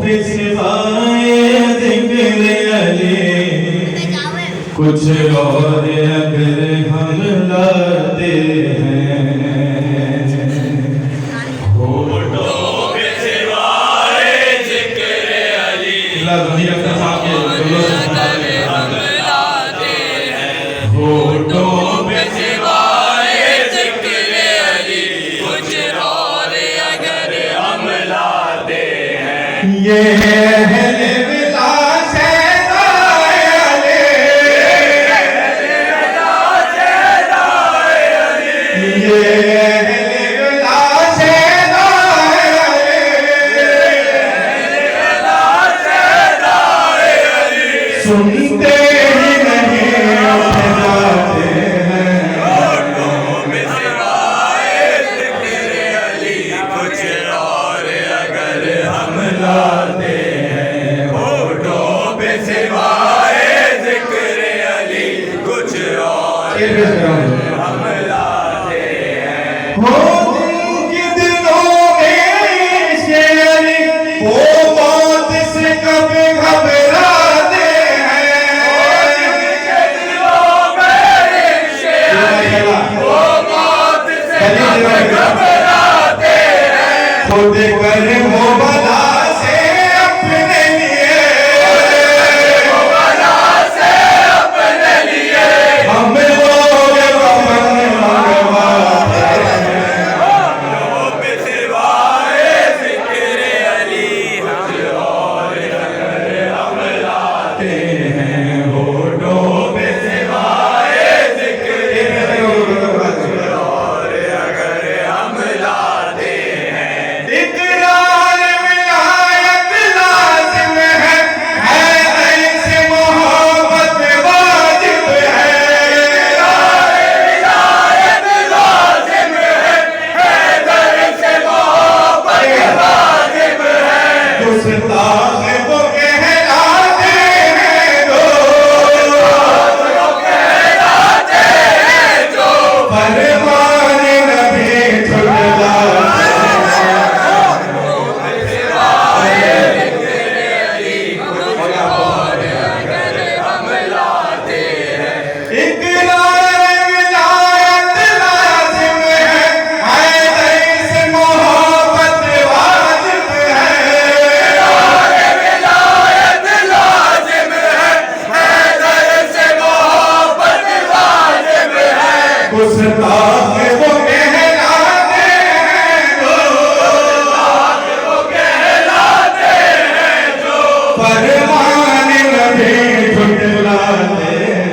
पे सिवाए जिक्र अली कुछ और अगर हम लाते हैं, होठों पे सिवाए जिक्र अली होठों पे सिवाए जिक्र अली कुछ और अगर हम लाते हैं, ये है सुनते ही नहीं उठ जाते हैं, होठों में सिवाए जिक्र अली कुछ और अगर हम लाते हैं, होठों पे सिवाए जिक्र अली कुछ और हम लाते हैं। के दिनों में शेर वो मौत से कब घबराते खुद कर वो बला से अपने लिए, वो बला से अपने लिए हम लोग वफन मंगवाते हैं, होठों पे सिवाए जिक्र अली कुछ और अगर हम लाते हैं, होठों पे सिवाए जिक्र और अगर हम लाते हैं, इकरार विलायत लाज़िम है ऐसे मोहब्बत वाजिब है, इकरार विलायत लाज़िम है ऐसे मोहब्बत वाजिब है, गुस्ताख वो कहलाते हैं जो, गुस्ताख वो कहलाते हैं जो फरमाने नबी छुटलाते गुस्ताख वो कहलाते हैं जो, गुस्ताख वो कहलाते हैं जो फरमाने नबी छुटलाते हैं,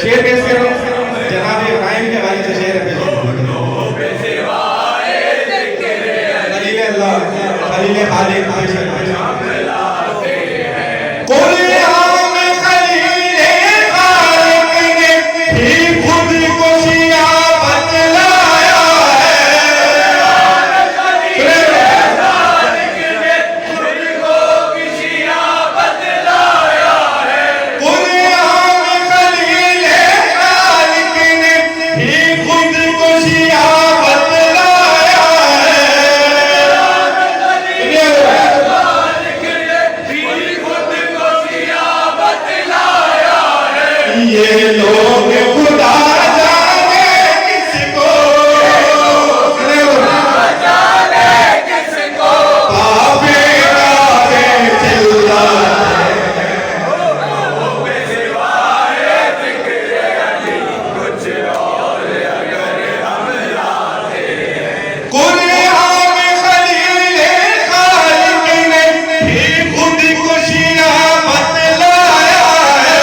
शेर पेश करो जनाब इब्राहिम के वाली से शेर पेश करो, खलील अल्लाह खलील खालिक ये लोग खुदा जाने किसको, खुदा जाने किसको काबे काबे चिल्लाते हैं, होठों पे सिवाए जिक्र अली कुछ और अगर हम लाते हैं, कुरान में खलील खालिक ने भी खुदकुशियां बतलाया है,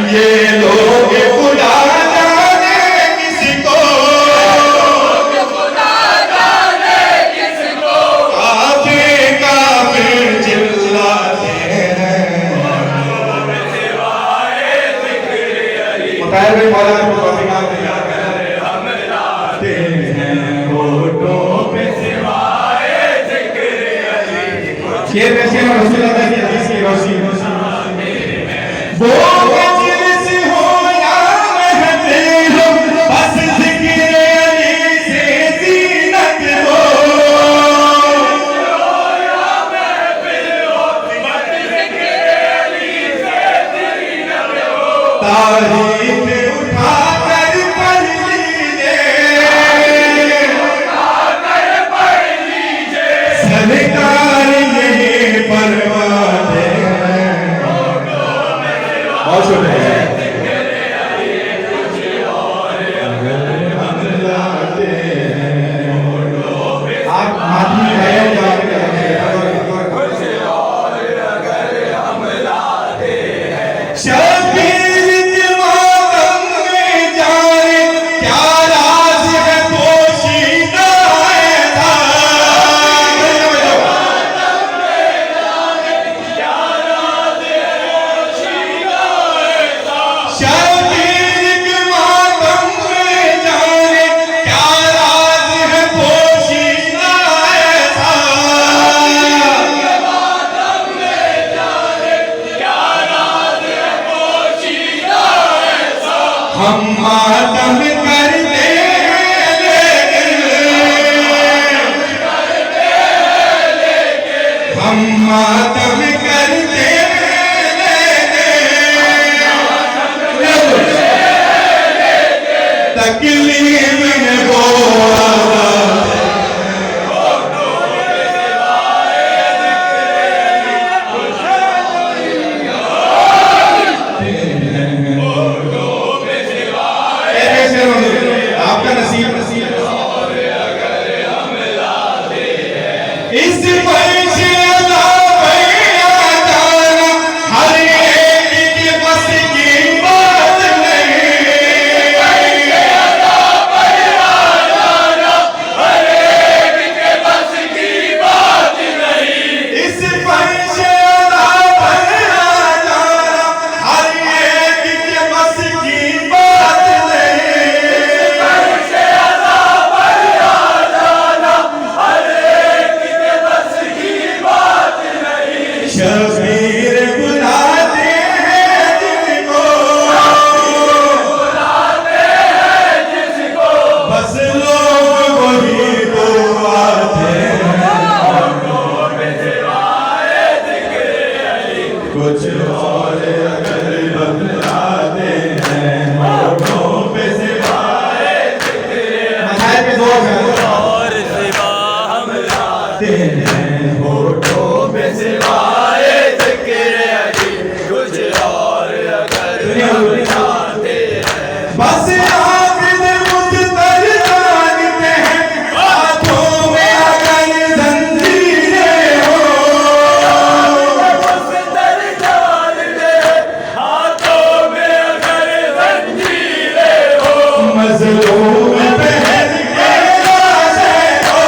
ये लोग खुदा जाने किसको, खुदा जाने किसको काफे काफे चिल्लाते हैं, होठों पे सिवाए जिक्र अली मुताहिर भाई मौला हम लाते हैं, होठों पे सिवाए जिक्र अली, शेर रसूल अल्लाह की हदीस की रोशनी तारीख उठाकर पढ़ लीजिए सरकार यही फरमाते हैं। बहुत शुक्रिया। हम मातम करते हम मातम करते तकलीफ में वो आपका नसीब इस परिचय हर एक के बस की बात नहीं। इस परिचय हर एक के बस की बात शबीर बुलाते हैं जिसको बस लोग वही तो आते हैं। कुछ और अगर बतलाते हैं होठों पे सिवाए और सिवा हम लाते हैं होठों पे सिवाए बस आबिद मुझतर जानते हैं हाथों में अगर जंजीरें हो। मुझतर जानते हैं हाथों में अगर जंजीरें हो। मज़लूम बहन के लाशे को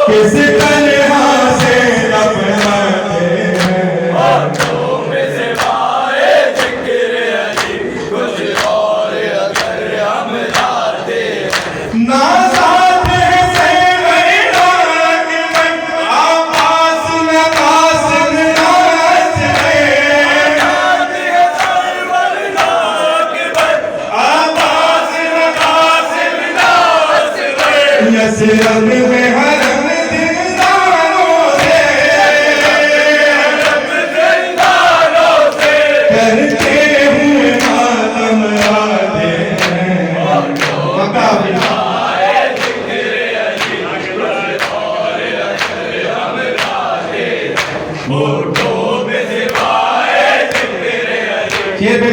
किस तरह से दफनाते हैं। नाज़ात है सैवरी आवाज़ न कासिम नाच है। आवाज़ न कासिम नाच है। यसरब में हरम जिंदानों से करते हुए मातम आते हैं। शेर